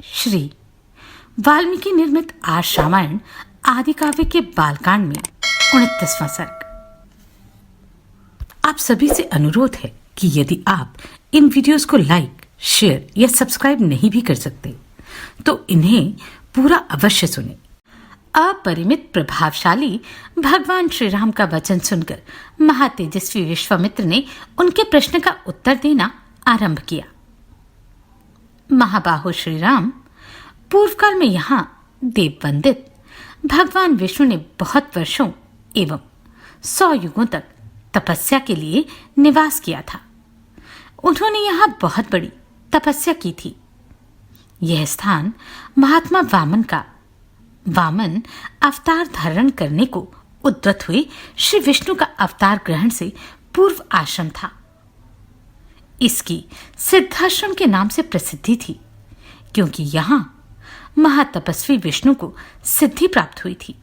श्री वाल्मीकि निर्मित आर्ष रामायण आदि काव्य के बालकांड में 29वां सर्ग। आप सभी से अनुरोध है कि यदि आप इन वीडियोस को लाइक, शेयर या सब्सक्राइब नहीं भी कर सकते तो इन्हें पूरा अवश्य सुने। अपरिमित प्रभावशाली भगवान श्री राम का वचन सुनकर महातेजस्वी विश्वामित्र ने उनके प्रश्न का उत्तर देना आरंभ किया। महाबाहो श्री राम, पूर्व काल में यहाँ देववंदित भगवान विष्णु ने बहुत वर्षों एवं 100 युगों तक तपस्या के लिए निवास किया था। उन्होंने यहाँ बहुत बड़ी तपस्या की थी। यह स्थान महात्मा वामन अवतार धारण करने को उद्यत हुए श्री विष्णु का अवतार ग्रहण से पूर्व आश्रम था। इसकी सिद्धाश्रम के नाम से प्रसिद्धि थी, क्योंकि यहाँ महातपस्वी विष्णु को सिद्धि प्राप्त हुई थी।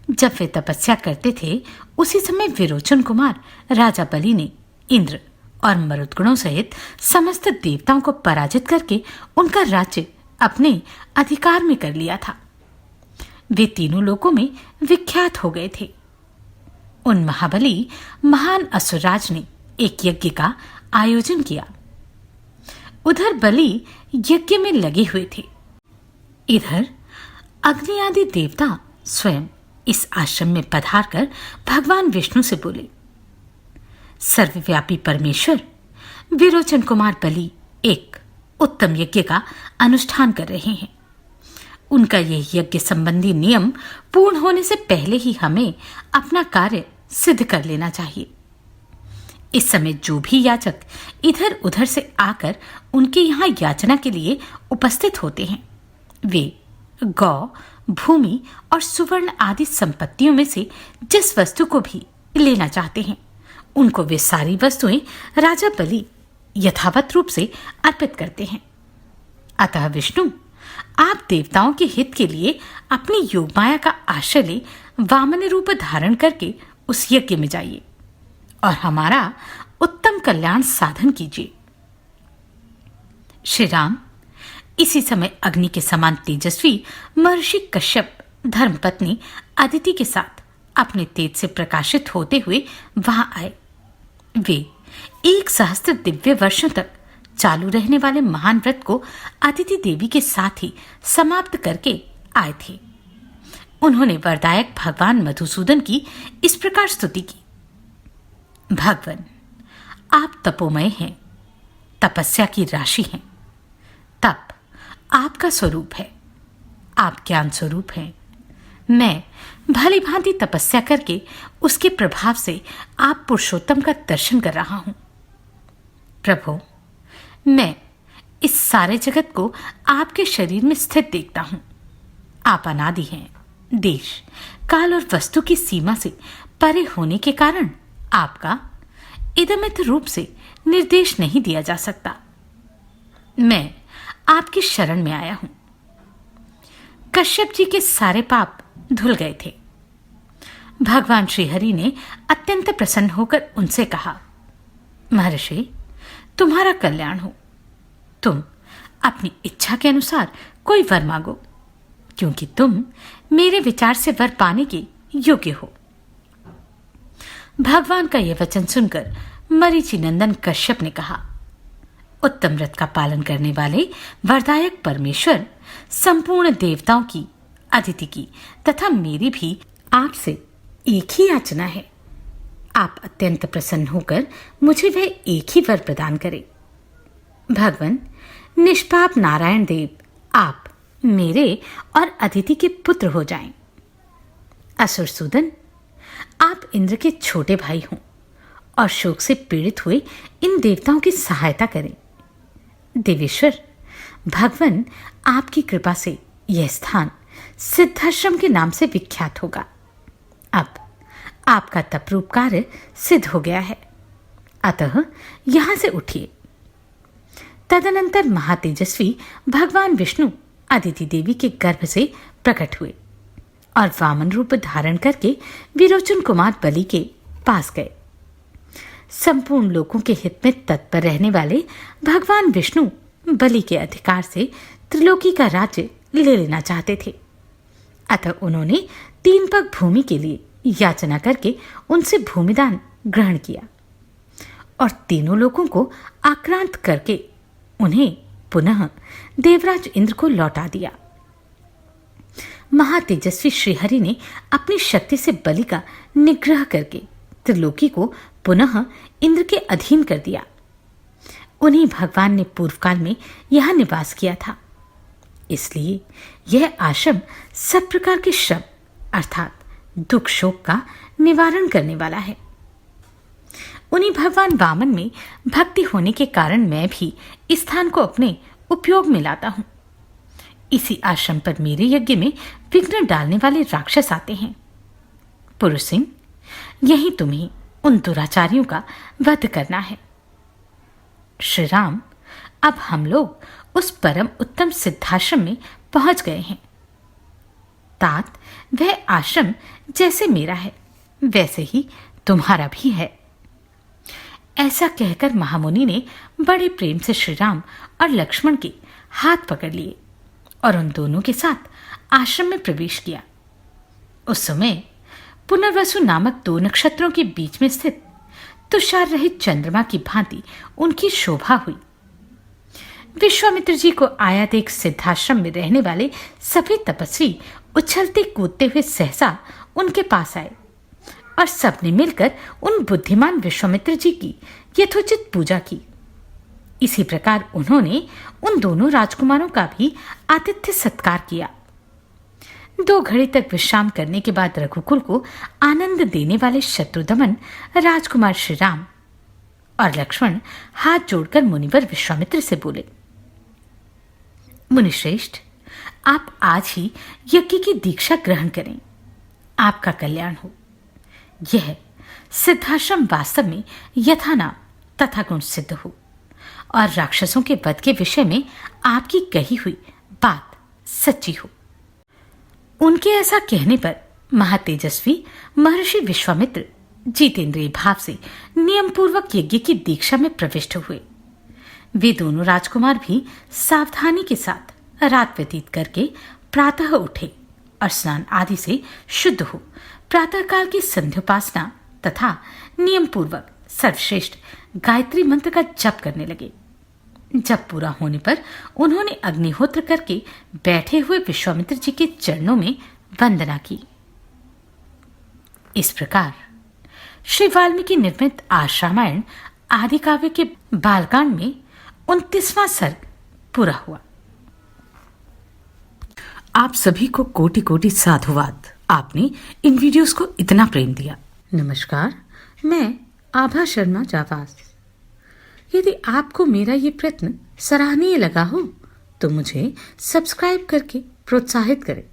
जब वे तपस्या करते थे, उसी समय विरोचन कुमार राजा बलि ने इंद्र और मरुदगणों सहित समस्त देवताओं को पराजित करके उनका राज्य अपने अधिकार में कर लिया था। वे तीनों लोकों में विख्यात हो गए थे। उन महाबली महान असुरराज ने एक यज्ञ का आयोजन किया। उधर बलि यज्ञ में लगे हुए थे, इधर अग्नि आदि देवता स्वयं इस आश्रम में पधार कर भगवान विष्णु से बोले, सर्वव्यापी परमेश्वर, विरोचन कुमार बलि एक उत्तम यज्ञ का अनुष्ठान कर रहे हैं। उनका यह यज्ञ संबंधी नियम पूर्ण होने से पहले ही हमें अपना कार्य सिद्ध कर लेना चाहिए। इस समय जो भी याचक इधर उधर से आकर उनके यहाँ याचना के लिए उपस्थित होते हैं, वे गौ, भूमि और सुवर्ण आदि संपत्तियों में से जिस वस्तु को भी लेना चाहते हैं, उनको वे सारी वस्तुएं राजा बलि यथावत रूप से अर्पित करते हैं। अतः विष्णु, आप देवताओं के हित के लिए अपनी योगमाया का आश्रय ले वामन रूप धारण करके उस यज्ञ में जाइए और हमारा उत्तम कल्याण साधन कीजिए। श्री राम इसी समय अग्नि के समान तेजस्वी महर्षि कश्यप धर्मपत्नी अदिति के साथ अपने तेज से प्रकाशित होते हुए वहां आए। वे 1,000 दिव्य वर्षों तक चालू रहने वाले महान व्रत को अदिति देवी के साथ ही समाप्त करके आए थे। उन्होंने वरदायक भगवान मधुसूदन की इस प्रकार स्तुति की, भगवान, आप तपोमय हैं, तपस्या की राशि हैं। तप आपका स्वरूप है, आप ज्ञान स्वरूप हैं। मैं भली भांति तपस्या करके उसके प्रभाव से आप पुरुषोत्तम का दर्शन कर रहा हूं। प्रभु, मैं इस सारे जगत को आपके शरीर में स्थित देखता हूं। आप अनादि हैं। देश, काल और वस्तु की सीमा से परे होने के कारण आपका इदमित रूप से निर्देश नहीं दिया जा सकता। मैं आपकी शरण में आया हूं। कश्यप जी के सारे पाप धुल गए थे। भगवान श्रीहरि ने अत्यंत प्रसन्न होकर उनसे कहा, महर्षि, तुम्हारा कल्याण हो। तुम अपनी इच्छा के अनुसार कोई वर मांगो, क्योंकि तुम मेरे विचार से वर पाने के योग्य हो। भगवान का यह वचन सुनकर मरीचि नंदन कश्यप ने कहा, उत्तम व्रत का पालन करने वाले वरदायक परमेश्वर, संपूर्ण देवताओं की, अदिति की तथा मेरी भी आपसे एक ही याचना है। आप अत्यंत प्रसन्न होकर मुझे वह एक ही वर प्रदान करें। भगवान, निष्पाप नारायण देव, आप मेरे और अदिति के पुत्र हो जाएं। असुरसूदन, आप इंद्र के छोटे भाई हों और शोक से पीड़ित हुए इन देवताओं की सहायता करें। देवेश्वर, भगवान, आपकी कृपा से यह स्थान सिद्धाश्रम के नाम से विख्यात होगा। अब आपका तपरूप कार्य सिद्ध हो गया है, अतः यहां से उठिए। तदनंतर महातेजस्वी भगवान विष्णु अदिति देवी के गर्भ से प्रकट हुए और वामन रूप धारण करके विरोचन कुमार बलि के पास गए। संपूर्ण लोकों के हित में तत्पर रहने वाले भगवान विष्णु बलि के अधिकार से त्रिलोकी का राज्य ले लेना चाहते थे। अतः उन्होंने 3 पग भूमि के लिए याचना करके उनसे भूमिदान ग्रहण किया और तीनों लोगों को आक्रांत करके उन्हें पुनः देवराज इंद्र को लौटा दिया। महातेजस्वी श्रीहरि ने अपनी शक्ति से बलि का निग्रह करके त्रिलोकी को पुनः इंद्र के अधीन कर दिया। उन्हीं भगवान ने पूर्व काल में यहां निवास किया था, इसलिए यह आश्रम सब प्रकार के श्रम अर्थात दुख शोक का निवारण करने वाला है। उन्हीं भगवान वामन में भक्ति होने के कारण मैं भी इस स्थान को अपने उपयोग में लाता हूं। इसी आश्रम पर मेरे यज्ञ में विघ्न डालने वाले राक्षस आते हैं। पुरुष सिंह, यही तुम्हें उन दुराचारियों का वध करना है। श्री राम, अब हम लोग उस परम उत्तम सिद्धाश्रम में पहुंच गए हैं। तात, वह आश्रम जैसे मेरा है वैसे ही तुम्हारा भी है। ऐसा कहकर महामुनि ने बड़े प्रेम से श्री राम और लक्ष्मण के हाथ पकड़ लिए और उन दोनों के साथ आश्रम में प्रवेश किया। उस समय पुनर्वसु नामक 2 नक्षत्रों के बीच में स्थित तुषार रहित चंद्रमा की भांति उनकी शोभा हुई। विश्वामित्र जी को आया देख सिद्धाश्रम में रहने वाले सभी तपस्वी उछलते कूदते हुए सहसा उनके पास आए और सबने मिलकर उन बुद्धिमान विश्वामित्र जी की यथोचित पूजा की। इसी प्रकार उन्होंने उन दोनों राजकुमारों का भी आतिथ्य सत्कार किया। 2 घड़ी तक विश्राम करने के बाद रघुकुल को आनंद देने वाले शत्रुदमन राजकुमार श्री राम और लक्ष्मण हाथ जोड़कर मुनिवर विश्वामित्र से बोले, मुनिश्रेष्ठ, आप आज ही यज्ञ की दीक्षा ग्रहण करें, आपका कल्याण हो। यह सिद्धाश्रम वास्तव में यथा नाम तथा गुण सिद्ध हो और राक्षसों के वध के विषय में आपकी कही हुई बात सच्ची हो। उनके ऐसा कहने पर महातेजस्वी महर्षि विश्वामित्र जितेंद्रिय भाव से नियम पूर्वक यज्ञ की दीक्षा में प्रविष्ट हुए। वे दोनों राजकुमार भी सावधानी के साथ रात व्यतीत करके प्रातः उठे और स्नान आदि से शुद्ध हो प्रातःकाल की संध्योपासना तथा नियम पूर्वक सर्वश्रेष्ठ गायत्री मंत्र का जप करने लगे। जब पूरा होने पर उन्होंने अग्निहोत्र करके बैठे हुए विश्वामित्र जी के चरणों में वंदना की। इस प्रकार श्री वाल्मीकि निर्मित आश्रामायण आदि काव्य के बालकांड में 29वां सर्ग पूरा हुआ। आप सभी को कोटि कोटि साधुवाद। आपने इन वीडियोस को इतना प्रेम दिया। नमस्कार, मैं आभा शर्मा जावास। यदि आपको मेरा ये प्रयत्न सराहनीय लगा हो तो मुझे सब्सक्राइब करके प्रोत्साहित करें।